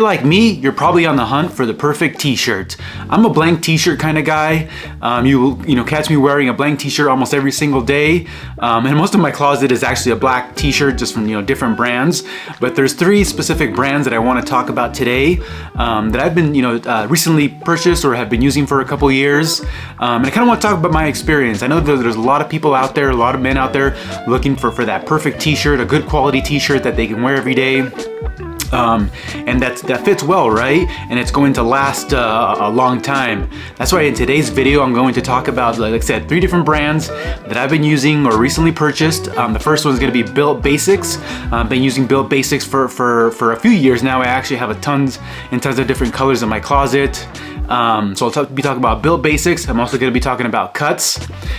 Like me, you're probably on the hunt for the perfect t-shirt. I'm a blank t-shirt kind of guy. You will catch me wearing a blank t-shirt almost every single day. And most of my closet is actually a black t-shirt just from different brands. But there's 3 specific brands that I want to talk about today that I've been recently purchased or have been using for a couple years. And I kind of want to talk about my experience. I know that there's a lot of people out there, a lot of men out there looking for that perfect t-shirt, a good quality t-shirt that they can wear every day. And that fits well, right? And it's going to last a long time. That's why in today's video I'm going to talk about, like I said, 3 different brands that I've been using or recently purchased. The first one is going to be Bylt Basics. I've been using Bylt Basics for a few years now. I actually have tons of different colors in my closet. So I'll be talking about Bylt Basics. I'm also going to be talking about Cuts.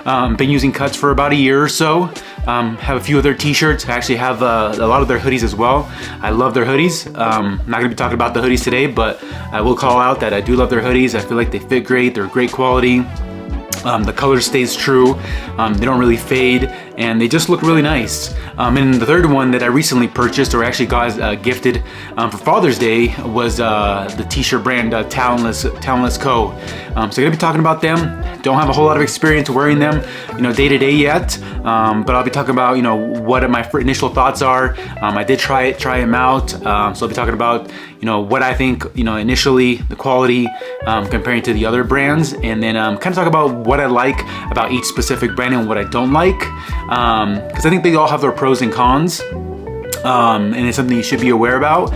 Been using Cuts for about a year or so. Have a few of their t-shirts. I actually have a lot of their hoodies as well. I love their hoodies. I'm not going to be talking about the hoodies today, but I will call out that I do love their hoodies. I feel like they fit great. They're great quality. The color stays true. They don't really fade, and they just look really nice. And the third one that I recently purchased, or actually got gifted for Father's Day, was the t-shirt brand Talentless Co. So I'm gonna be talking about them. Don't have a whole lot of experience wearing them, day to day yet. But I'll be talking about, what my initial thoughts are. I did try them out. So I'll be talking about, what I think, initially the quality comparing to the other brands, and then kind of talk about what I like about each specific brand and what I don't like, because I think they all have their pros and cons. And it's something you should be aware about.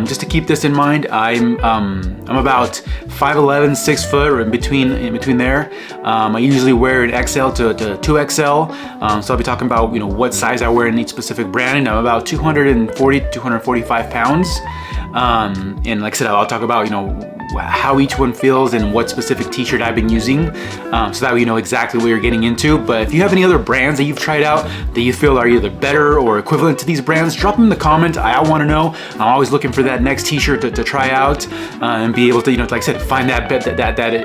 Just to keep this in mind, I'm about 5'11", 6 foot, or in between there. I usually wear an XL to 2XL. So I'll be talking about what size I wear in each specific brand. And I'm about 245 pounds. And like I said, I'll talk about how each one feels and what specific t-shirt I've been using, so that way you know exactly what you're getting into. But if you have any other brands that you've tried out that you feel are either better or equivalent to these brands, drop them in the comment. I want to know. I'm always looking for that next t-shirt to try out, and be able to, like I said, find that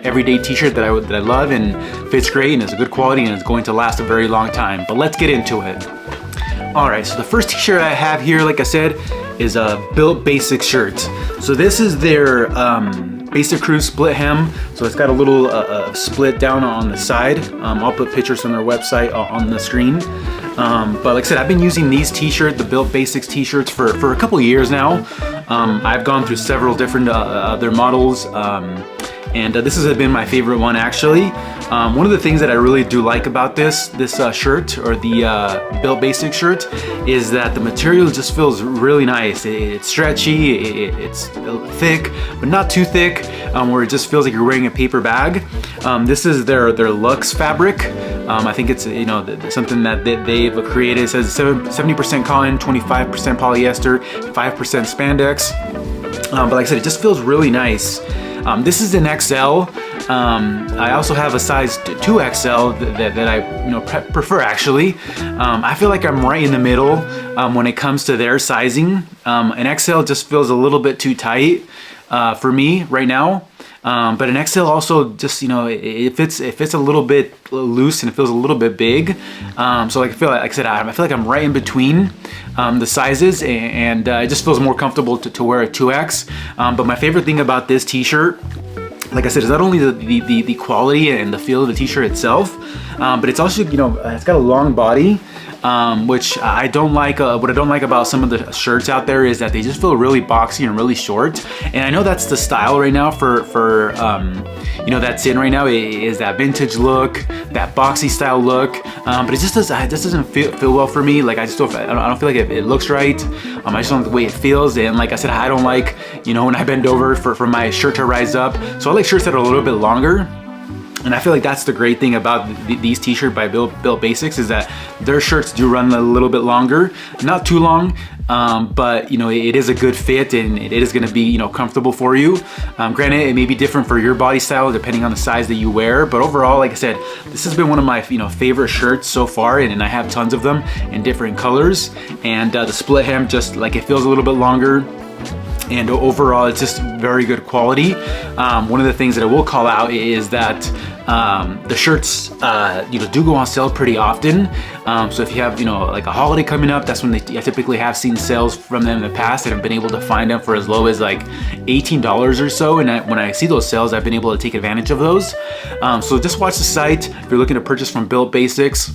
everyday t-shirt that I love and fits great and is a good quality and is going to last a very long time. But let's get into it. All right, so the first t-shirt I have here, like I said, is a Bylt Basics shirt. So this is their Basic Crew split hem. So it's got a little split down on the side. I'll put pictures from their website on the screen. But like I said, I've been using these t-shirts, the Bylt Basics t-shirts, for a couple years now. I've gone through several different other models. And this has been my favorite one, actually. One of the things that I really do like about this shirt, or the Bylt Basics shirt, is that the material just feels really nice. It's stretchy, it's thick, but not too thick, where it just feels like you're wearing a paper bag. This is their Luxe fabric. I think it's something that they've created. It says 70% cotton, 25% polyester, 5% spandex. But like I said, it just feels really nice. This is an XL. I also have a size 2XL that I prefer, actually. I feel like I'm right in the middle when it comes to their sizing. An XL just feels a little bit too tight for me right now. But an XL also just, it fits a little bit loose and it feels a little bit big. So I feel like I'm right in between the sizes, and it just feels more comfortable to wear a 2X. But my favorite thing about this t-shirt, like I said, is not only the quality and the feel of the t-shirt itself, but it's also, it's got a long body. Which I don't like. What I don't like about some of the shirts out there is that they just feel really boxy and really short. And I know that's the style right now for that's in right now, is that vintage look, that boxy style look. But it just doesn't feel well for me. Like I don't feel like it looks right. I just don't like the way it feels. And like I said, I don't like when I bend over for my shirt to rise up. So I like shirts that are a little bit longer. And I feel like that's the great thing about these t-shirts by Bylt Basics, is that their shirts do run a little bit longer, not too long, but it is a good fit and it is going to be comfortable for you. Granted, it may be different for your body style depending on the size that you wear, but overall, like I said, this has been one of my favorite shirts so far, and I have tons of them in different colors. And the split hem, just like, it feels a little bit longer. and overall it's just very good quality. One of the things that I will call out is that the shirts do go on sale pretty often. So if you have like a holiday coming up, that's when I typically have seen sales from them in the past, and I've been able to find them for as low as like $18 or so. And when I see those sales, I've been able to take advantage of those. So just watch the site if you're looking to purchase from Bylt Basics.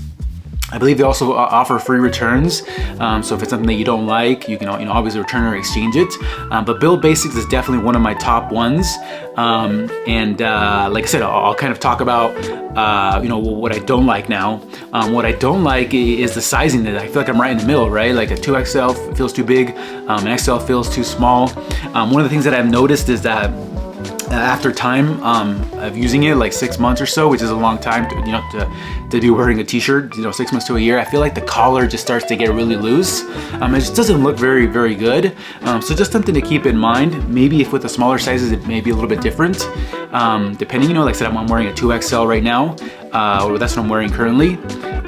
I believe they also offer free returns. So if it's something that you don't like, you can always return or exchange it. But Bylt Basics is definitely one of my top ones. Like I said, I'll kind of talk about what I don't like now. What I don't like is the sizing. That I feel like I'm right in the middle, right? Like a 2XL feels too big, an XL feels too small. One of the things that I've noticed is that after time of using it, like 6 months or so, which is a long time to be wearing a t-shirt, 6 months to a year, I feel like the collar just starts to get really loose. It just doesn't look very, very good. So just something to keep in mind. Maybe if with the smaller sizes, it may be a little bit different. Depending, like I said, I'm wearing a 2XL right now, or that's what I'm wearing currently.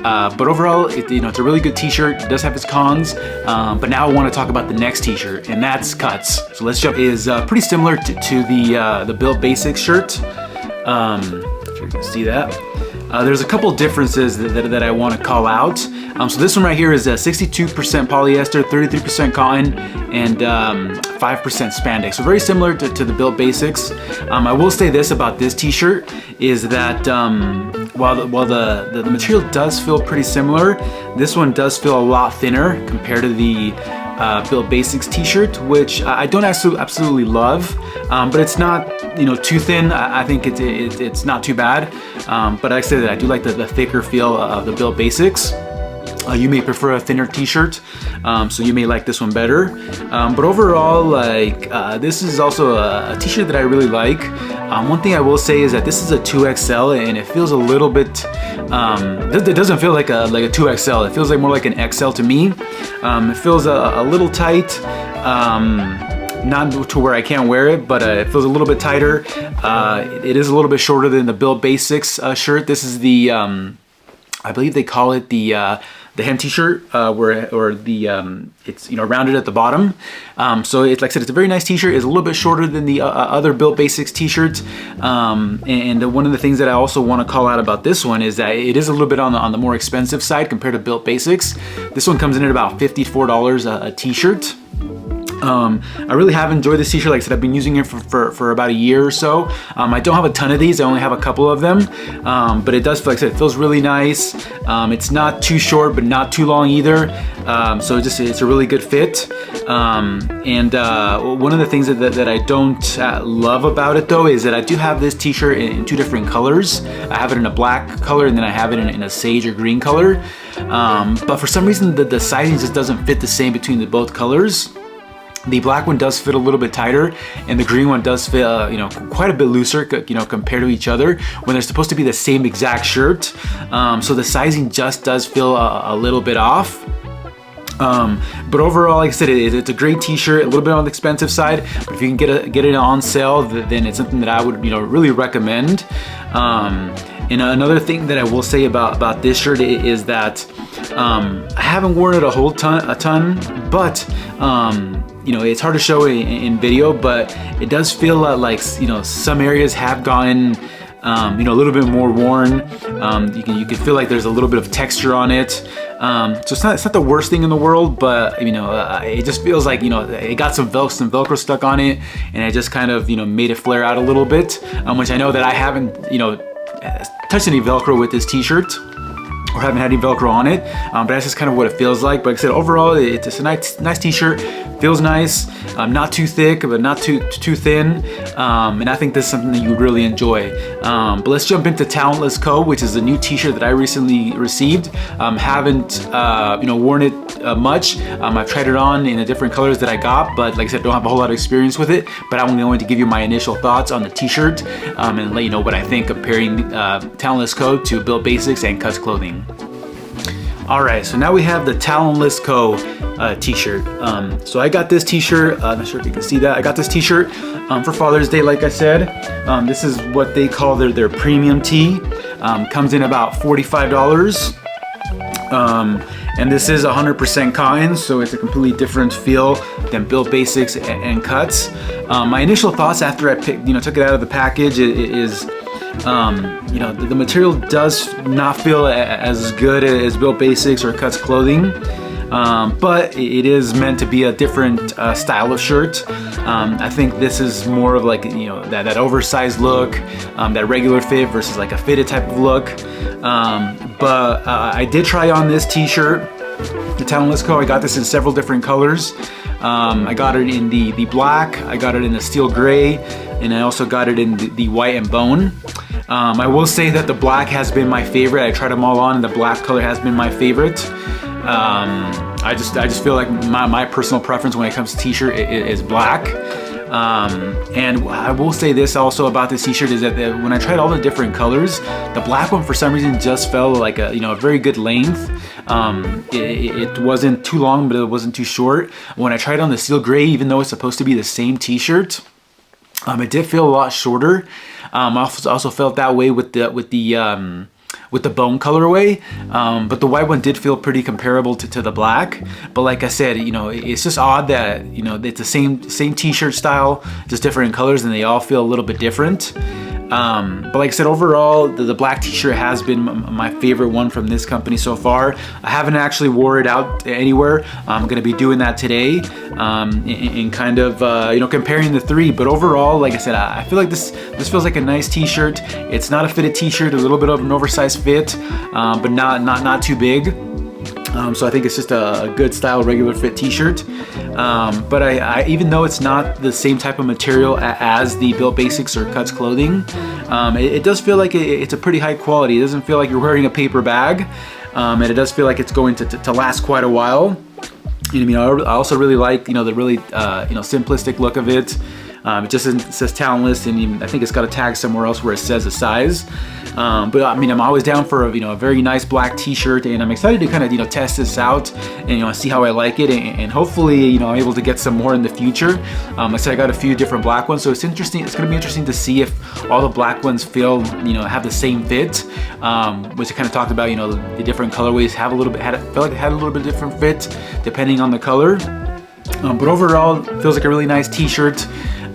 But overall, it's a really good t-shirt. It does have its cons, but now I want to talk about the next t-shirt, and that's cuts. So let's jump. It is pretty similar to the Bylt Basics shirt. If you can see that. There's a couple differences that I want to call out. So this one right here is 62% polyester, 33% cotton, and 5% spandex. So very similar to the Bylt Basics. I will say this about this t-shirt is that while the material does feel pretty similar, this one does feel a lot thinner compared to the Bylt Basics t-shirt, which I don't absolutely love, but it's not too thin. I think it's not too bad, but like I said, I do like the thicker feel of the Bylt Basics. You may prefer a thinner t-shirt, so you may like this one better. But overall, like this is also a t-shirt that I really like. One thing I will say is that this is a 2XL, and it feels a little bit. It doesn't feel like a 2XL. It feels like more like an XL to me. It feels a little tight. Not to where I can't wear it, but it feels a little bit tighter. It is a little bit shorter than the Bylt Basics shirt. This is the, I believe they call it the hem t-shirt, it's rounded at the bottom. So it's like I said, it's a very nice t-shirt. It's a little bit shorter than the other Bylt Basics t-shirts. And one of the things that I also want to call out about this one is that it is a little bit on the more expensive side compared to Bylt Basics. This one comes in at about $54 a t-shirt. I really have enjoyed this t-shirt. Like I said, I've been using it for about a year or so. I don't have a ton of these. I only have a couple of them, but it does feel, like I said, it feels really nice. It's not too short, but not too long either. So it's a really good fit. And one of the things that I don't love about it though is that I do have this t-shirt in two different colors. I have it in a black color, and then I have it in a sage or green color. But for some reason, the sizing just doesn't fit the same between the both colors. The black one does fit a little bit tighter, and the green one does fit, quite a bit looser, compared to each other when they're supposed to be the same exact shirt. So the sizing just does feel a little bit off. But overall, like I said, it's a great t-shirt, a little bit on the expensive side, but if you can get it on sale, then it's something that I would, really recommend. And another thing that I will say about this shirt is that I haven't worn it a ton, but it's hard to show in video, but it does feel like some areas have gotten a little bit more worn. You can feel like there's a little bit of texture on it. So it's not the worst thing in the world, but it just feels like it got some Velcro stuck on it, and it just kind of made it flare out a little bit. Which I know that I haven't touched any Velcro with this t-shirt, or haven't had any Velcro on it, but that's just kind of what it feels like. But like I said, overall, it's a nice t-shirt. Feels nice, not too thick, but not too thin, and I think this is something that you would really enjoy. But let's jump into Talentless Co., which is a new t-shirt that I recently received. Haven't worn it much. I've tried it on in the different colors that I got, but like I said, don't have a whole lot of experience with it. But I'm going to give you my initial thoughts on the t-shirt, and let you know what I think comparing Talentless Co. to Bylt Basics and Cuts Clothing. Alright, so now we have the Talentless Co. T-shirt. So I got this t-shirt, not sure if you can see that. I got this t-shirt for Father's Day, like I said. This is what they call their premium tee. Comes in about $45. And this is 100% cotton, so it's a completely different feel than Bylt Basics and Cuts. My initial thoughts after I took it out of the package is the material does not feel as good as Bylt Basics or Cuts clothing. But it is meant to be a different style of shirt. I think this is more of like, that oversized look, that regular fit versus like a fitted type of look. But I did try on this t-shirt, the Talentless Co. I got this in several different colors. I got it in the black, I got it in the steel gray, and I also got it in the white and bone. I will say that the black has been my favorite. I tried them all on, and the black color has been my favorite. I just feel like my personal preference when it comes to t-shirt is black. And I will say this also about this t-shirt is that when I tried all the different colors, the black one for some reason just felt like a very good length. It wasn't too long, but it wasn't too short. When I tried on the steel gray, even though it's supposed to be the same t-shirt, it did feel a lot shorter. I also felt that way with the bone colorway, but the white one did feel pretty comparable to the black. But like I said, it's just odd that it's the same t-shirt style, just different colors, and they all feel a little bit different. But like I said, overall, the black t-shirt has been my favorite one from this company so far. I haven't actually wore it out anywhere. I'm going to be doing that today, and kind of comparing the three. But overall, like I said, I feel like this feels like a nice t-shirt. It's not a fitted t-shirt, a little bit of an oversized fit, but not too big. So I think it's just a good style regular fit t-shirt. But I even though it's not the same type of material as the Bylt Basics or Cuts clothing, it does feel like it's a pretty high quality. It doesn't feel like you're wearing a paper bag, and it does feel like it's going to last quite a while. And, I also really like the really simplistic look of it. It just says Talentless, and I think it's got a tag somewhere else where it says the size. But I'm always down for a very nice black t-shirt, and I'm excited to kind of test this out and see how I like it, and hopefully I'm able to get some more in the future. Like I said, I got a few different black ones, so it's interesting. It's going to be interesting to see if all the black ones have the same fit, which I kind of talked about. The different colorways felt like it had a little bit different fit depending on the color. But overall, it feels like a really nice t-shirt.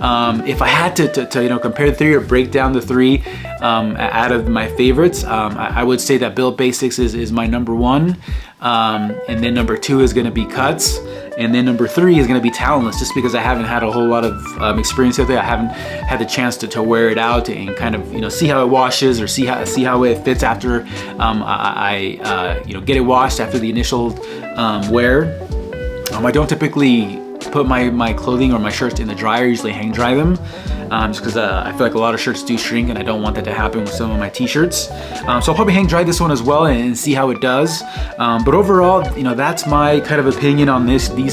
If I had to compare the three or break down the three out of my favorites, I would say that Bylt Basics is my number one, and then number two is going to be Cuts, and then number three is going to be Talentless, just because I haven't had a whole lot of experience with it. I haven't had the chance to wear it out and kind of see how it washes or see how it fits after I get it washed after the initial wear. I don't typically put my clothing or my shirts in the dryer. I usually hang dry them, just because I feel like a lot of shirts do shrink, and I don't want that to happen with some of my t-shirts. So I'll probably hang dry this one as well and see how it does. But overall, that's my kind of opinion on these three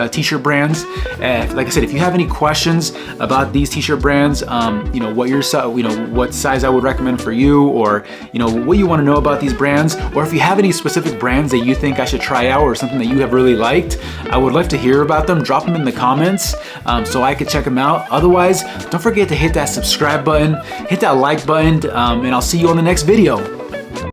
t-shirt brands. Like I said, if you have any questions about these t-shirt brands, what size I would recommend for you, or what you want to know about these brands, or if you have any specific brands that you think I should try out, or something that you have really liked, I would love to hear about them. Drop them in the comments so I could check them out. Otherwise, don't forget to hit that subscribe button, hit that like button, and I'll see you on the next video.